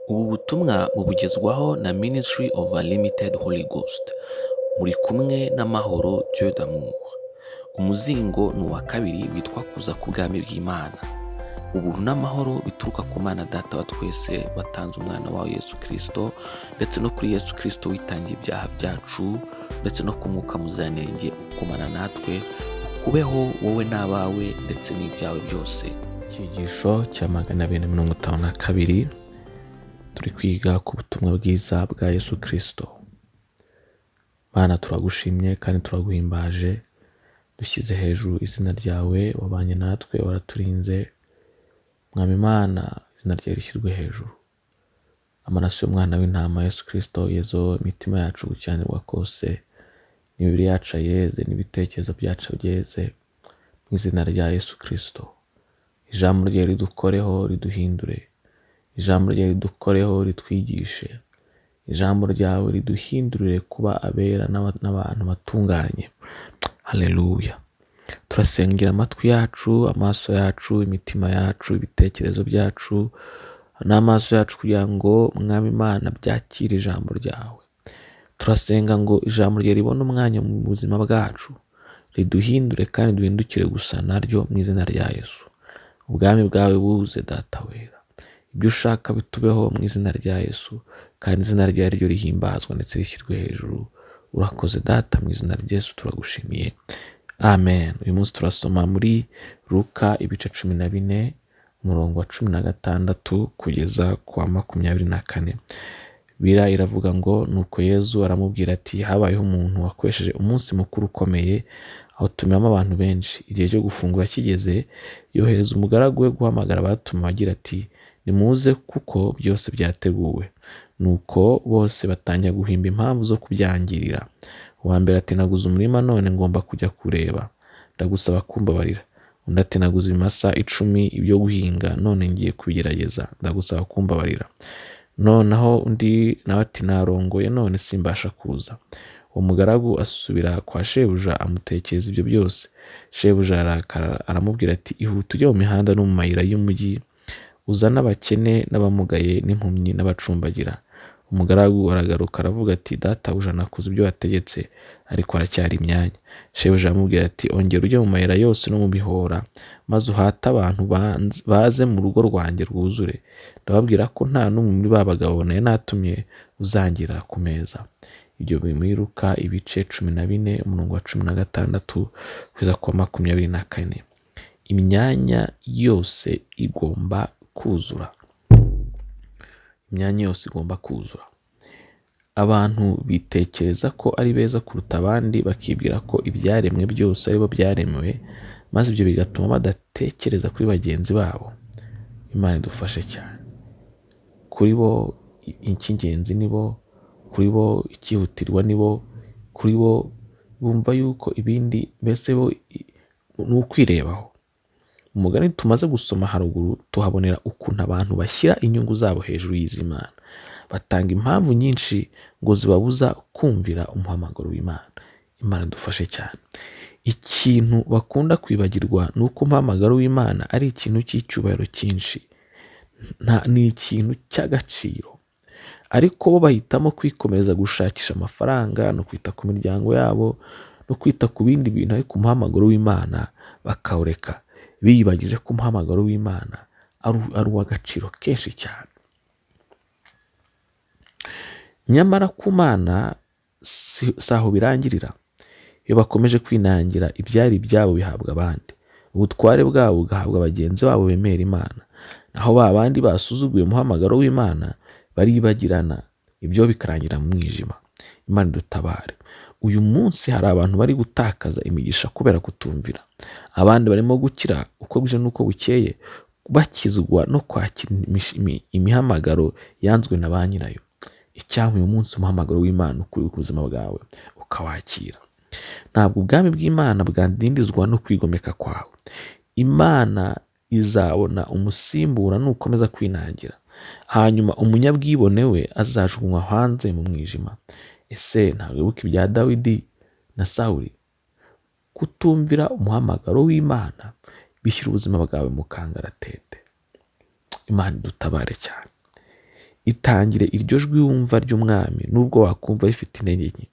Ubu butumwa mubugezwaho na Ministry of Unlimited Holy Ghost. Muri kumwe n'amahoro Dieu d'amour. Umuzingo ni uwa kabiri witwa kuza ku bwami bw'Imana. Ubuntu n'amahoro bituruka ku Mana Data wa twese watanze umwana wawe Yesu Kristo, ndetse no kuri Yesu Kristo witangiye ibyaha byacu, ndetse no ku Mwuka Muziranenge ukomana natwe, ukubeho wowe n'abawe ndetse n'ibyawe byose. Icyigisho cya 252 turi kwiga ku butumwa bwiza bwa Yesu Kristo. Mana, turagushimye kandi turaguhimbaje, dushyize hejuru izina ryawe, wabanye natwe, waraturinze. Mwami Mana, izina ryawe rishyirwe hejuru. Amaraso y'umwana w'intama Yesu Kristo yezo imitima yacu gukiranirwa kose, n'imibiri yacu yeze, n'ibitekerezo byacu byeze, mu izina rya Yesu Kristo. Ijambo ryawe ridukoreho, riduhindure. Ijambo ryawe ridukoreho, ritwigishe. Ijambo ryawe riduhindurire kuba abera n'abantu batunganye. Haleluya. Turasengera amatwi yacu, amaso yacu, imitima yacu, ibitekerezo byacu n'amaso yacu kugira ngo Mwami Imana byakire ijambo ryawe. Turasenga ngo ijambo ryawe ribone umwanya mu buzima bwacu, riduhindure kandi duhindukire gusa naryo mu izina rya Yesu. Ubwami bwawe buze Data wera. Ibyo ushaka bitubeho mu izina rya Yesu, kandi izina ryawe ryo rihimbazwa ndetse rishyirwe hejuru. Urakoze Data, mu izina rya Yesu turagushimiye. Amen. Uyu munsi turasoma muri Luka ibice 14 umurongo wa 16 kugeza ku wa 24. Bira iravuga ngo nuko Yesu aramubwira ati, habayeho umuntu wakoresheje umunsi mukuru ukomeye, awutumiramo abantu benshi. Igihe cyo gufungura kigeze, yohereza umugaragu we guhamagara abatuma agira ati, nimuze kuko byose byateguwe. Nuko bose batangira guhimba impamvu zo kubyangirira. Uwa mbere ati, naguze umurima none ngomba kujya kureba, ndagusaba kumbabarira. Undi ati, naguze ibimasa 10 ibyo guhinga none ngiye kubigerageza, ndagusaba kumbabarira. Noneho undi nawe ati, narongoye none simbasha kuza. Uwo mugaragu asubira kwa shebuja amutekereza ibyo byose. Shebuja arakara aramubwira ati, ihute ujye mu mihanda no mu mayira y'umujyi, uzana abakene n'abamugaye n'impumyi n'abacumbagira. Umugaragu aragaruka aravuga ati, databuja nakuze ibyo wategetse, ariko haracyari imyanya. Shebuja aramubwira ati, ongera ujye mu mayira yose no mu bihora, maze uhate abantu baze mu rugo rwanjye rwuzure. Ndababwira ko nta n'umwe muri ba bagabo nari natumye uzangira ku meza. Ibyo biri muri Luka ibice 14 umurongo wa 16 kugeza ku wa 24. Imyanya yose igomba kuzura. Imyanya yose igomba kuzura. Abantu bitekereza ko ari beza kuruta abandi, bakibwira ko ibyaremwe byose aribo byaremewe, maze ibyo bigatuma badatekereza kuri bagenzi babo. Imana idufashe cyane. Kuri bo icy'ingenzi nibo, kuri bo ikihutirwa nibo, kuri bo bumva yuko ibindi mbese bo ni ukwirebaho. Umugani tumaze gusoma haruguru tuhabonera ukuntu abantu bashyira inyungu zabo hejuru y'iz'Imana. Batanga impamvu nyinshi ngo zibabuza kumvira umuhamagaro w'Imana. Imana dufashe cyane. Ikintu bakunda kwibagirwa ni uko umuhamagaro w'Imana ari ikintu cy'icyubahiro cyinshi. Ni ikintu cy'agaciro. Ariko bo bahitamo kwikomeza gushakisha amafaranga no kwita ku miryango yabo no kwita ku bindi bintu, ariko umuhamagaro w'Imana bakawureka, biyibagije ko umuhamagaro w'Imana ari uw'agaciro kenshi cyane. Nyamara ku Mana saho birangirira. Iyo bakomeje kwinangira, ibyari ibyabo bihabwa abandi, ubutware bwabo bugahabwa bagenzi babo bemera Imana. Naho ba bandi basuzuguye umuhamagaro w'Imana baribagirana, ibyo bikarangira mu mwijima. Imana dutabare. Uyu munsi hari abantu bari gutakaza imigisha kubera kutumvira. Abandi barimo gukira uko bwije n'uko bukeye, bakizwa no kwakira imihamagaro yanzwe na ba nyirayo. Icyampa uyu munsi umuhamagaro w'Imana ukuri ku buzima bwawe ukawakira. Ntabwo ubwami bw'Imana bwandindizwa no kwigomeka kwawe. Imana izabona umusimbura nukomeza kwinangira. Hanyuma umunyabwibone we azajugunywa hanze mu mwijima. Ese ntabwo wibuka ibya Dawidi na Sawuli? Kutumvira umuhamagaro w'Imana bishyira ubuzima bwawe mu kangaratete. Imana dutabare cyane. itangire iryo jwi wumva ry'umwami nubwo wakumva rifite intege nke.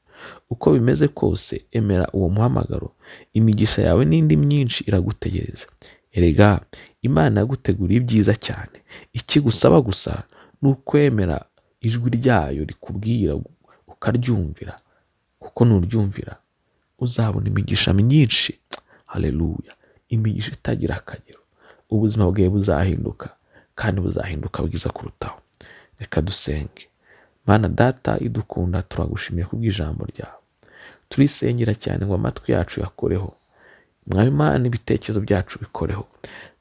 Uko bimeze kose emera uwo muhamagaro, imigisha yawe n'indi myinshi iragutegereza. Erega Imana yaguteguriye ibyiza cyane, ikigusaba gusa ni ukwemera ijwi ryayo rikubwira ukaryumvira, kuko nuryumvira uzabona imigisha myinshi. Haleluya! Imigisha itagira akagero. Ubuzima bwawe buzahinduka kandi buzahinduka bwiza kurutaho. Reka dusenge. Mana Data idukunda, turagushimiye kubw'ijambo ryawe. Turisengera cyane ngo amatwi yacu yakoreho. Mwami Mana, ibitekerezo byacu bikoreho.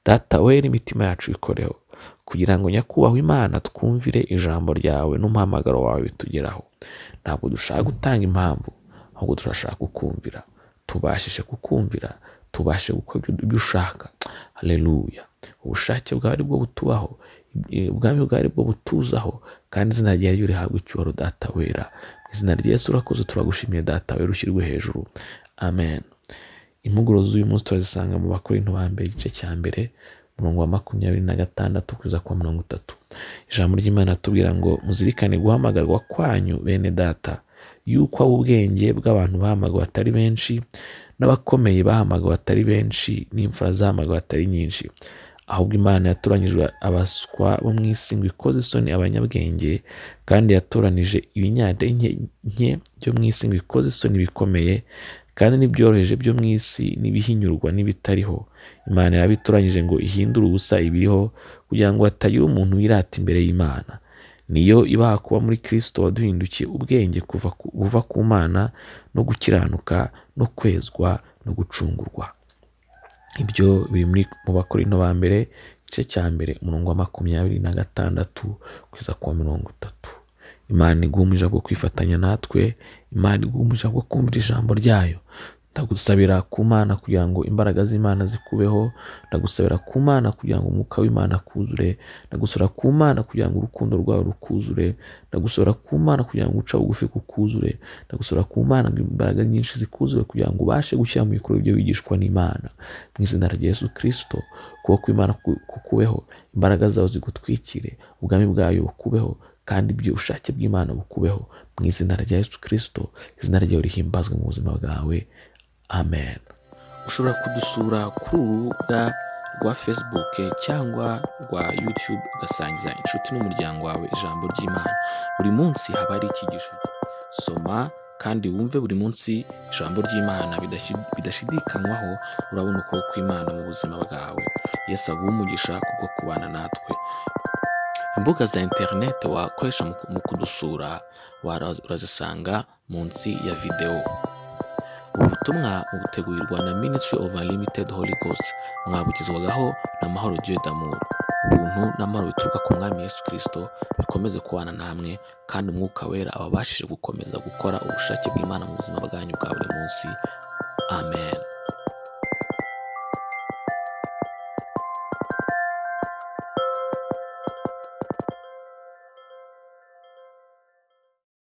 Data wera, imitima yacu ikoreho, kugira ngo nyakubahwa Imana twumvire ijambo ryawe n'umuhamagaro wawe bitugeraho. Ntabwo dushaka gutanga impamvu, ahubwo turashaka kukumvira. Tubashishe kukumvira, tubashe gukora ibyo ushaka. Haleluya! Ubushake bwawe ari bwo butubaho, ubwami bwawe ari bwo butuzaho, kandi izina ryawe rihabwe icyubahiro Data wera. Mu izina rya Yesu urakoze, turagushimiye Data wera, ushyirwe hejuru. Amen. Impuguro z'uyu munsi turazisanga mu Bakorinto ba mbere igice cya mbere umurongo wa 26 kugeza ku 30. Ijambo ry'Imana atubwira ngo muzirikane guhamagarwa kwanyu bene data, yuko ubwenge bw'abantu bahamagawe atari benshi, n'abakomeye bahamagawe atari benshi, n'imfura zahamagawe atari nyinshi. Ahubwo Imana yatoranyije abaswa bo mu isi ngo ikoze isoni abanyabwenge, kandi yatoranije ibinyantege nke byo mu isi ngo ikoze isoni bikomeye, kandi n'ibyoroheje byo mu isi n'ibihinyurwa n'ibitariho. Imana yabitoranyije ngo ihindure ubusa ibiriho, kugira ngo hatagira umuntu wirata imbere y'Imana. Niyo ibaha kuba muri Kristo waduhindukiye ubwenge kuva ku Mana, no gukiranuka, no kwezwa, no gucungurwa. Ibyo biri mu Bakorinto ba mbere igice cya mbere umurongo wa 26 kugeza ku 30. Imana igumije bwo kwifatanya natwe, Imana igumije bwo kumvira ijambo ryayo. Ndagusabira ku Mana kugira ngo imbaraga z'Imana zikubeho, ndagusabira ku Mana kugira ngo umwuka w'Imana kuzure, ndagusabira ku Mana kugira ngo urukundo rwawe rukuzure, ndagusabira ku Mana kugira ngo uca bugufi kukuzure, ndagusabira ku Mana ngo imbaraga nyinshi zikuzure kugira ngo ubashe gushyira mu bikorwa ibyo wigishwa n'Imana. Mu izina rya Yesu Kristo, kuboko kw'Imana kukubeho, imbaraga zawe zigutwikire, ubwami bwayo bukubeho, kandi ibyo ubushake bw'Imana bukubeho. Mu izina rya Yesu Kristo, izina ryawe rihimbazwe mu buzima bwawe. Amen. Ushobora kudusura kuri urubuga rwa Facebook cyangwa rwa YouTube ugasangiza inshuti n'umuryango wawe ijambo ry'Imana. Buri munsi haba hari icyigisho. Soma kandi wumve buri munsi ijambo ry'Imana bidashidikanywaho. Urabona uko kw'Imana mu buzima bwawe. Yesu aguhe umugisha kubwo kubana natwe. Imbuga za internet wakoresha mu kudusura urazisanga munsi ya video. Ubutumwa butegurirwa na Ministry of Unlimited Holy Ghost, mwabugezwagaho na Mahoro Dieu d'amour. Ubuntu n'amahoro bituruka ku Mwami Yesu Kristo bikomeze kubana namwe, kandi umwuka wera ababashije gukomeza gukora ubushake bw'Imana mu buzima bwanyu bwa buri munsi. Amen.